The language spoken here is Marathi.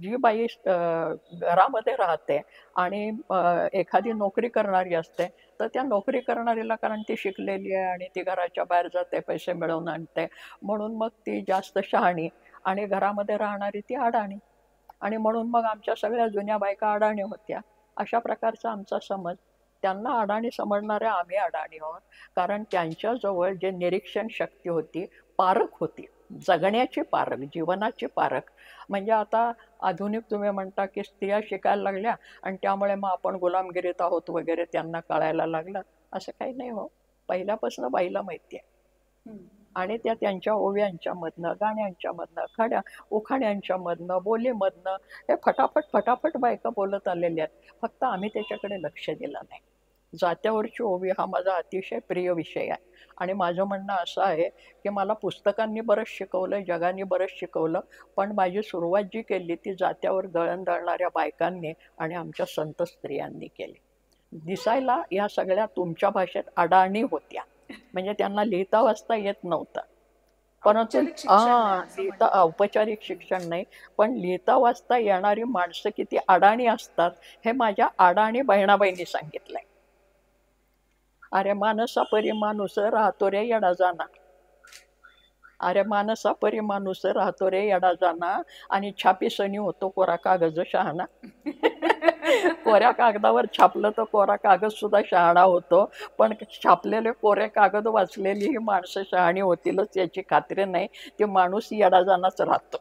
जी बाई घरामध्ये राहते आणि एखादी नोकरी करणारी असते, तर त्या नोकरी करणारीला कारण ती शिकलेली आहे आणि ती घराच्या बाहेर जाते, पैसे मिळवून आणते, म्हणून मग ती जास्त शहाणी आणि घरामध्ये राहणारी ती अडाणी. आणि म्हणून मग आमच्या सगळ्या जुन्या बायका अडाणी होत्या. अशा प्रकारचा आमचा समज. त्यांना अडाणी समजणाऱ्या आम्ही अडाणी आहोत. कारण त्यांच्याजवळ जे निरीक्षण शक्ती होती, पारख होती. जगण्याची पारख, जीवनाची पारख. म्हणजे आता आधुनिक तुम्ही म्हणता, की स्त्रिया शिकायला लागल्या आणि त्यामुळे मग आपण गुलामगिरीत आहोत वगैरे त्यांना कळायला लागलं. असं काही नाही हो. पहिल्यापासून बाईला माहिती आहे. आणि त्या त्यांच्या ओव्यांच्या मधनं, गाण्यांच्या मधनं, उखाण्यांच्या मधनं, बोलीमधनं हे फटाफट फटाफट बायका बोलत आलेल्या आहेत. फक्त आम्ही त्याच्याकडे लक्ष दिलं नाही. जात्यावरची ओवी हा माझा अतिशय प्रिय विषय आहे. आणि माझं म्हणणं असं आहे, की मला पुस्तकांनी बरंच शिकवलं, जगाने बरंच शिकवलं, पण माझी सुरुवात जी केली ती जात्यावर दळण दळणाऱ्या बायकांनी आणि आमच्या संत स्त्रियांनी केली. दिसायला या सगळ्या तुमच्या भाषेत अडाणी होत्या. म्हणजे त्यांना लिहिता वाचता येत नव्हतं. परंतु औपचारिक शिक्षण नाही असं लिहिता म्हणतात. औपचारिक शिक्षण नाही, पण लिहिता वाचता येणारी माणसं किती अडाणी असतात हे माझ्या अडाणी बहिणाबाईंनी सांगितलंय. अरे मानसा परी माणूस राहतो रे येडा जाना. अरे मानसा परी माणूस राहतो रे येडा जाना आणि छापी सनी होतो कोरा कागज शहाणा. कोऱ्या कागदावर छापलं तर कोरा कागद सुद्धा शहाणा होतो, पण छापलेले कोरे कागद वाचलेली ही माणसं शहाणी होतीलच याची खात्री नाही. ते माणूस येडाजानाच राहतो.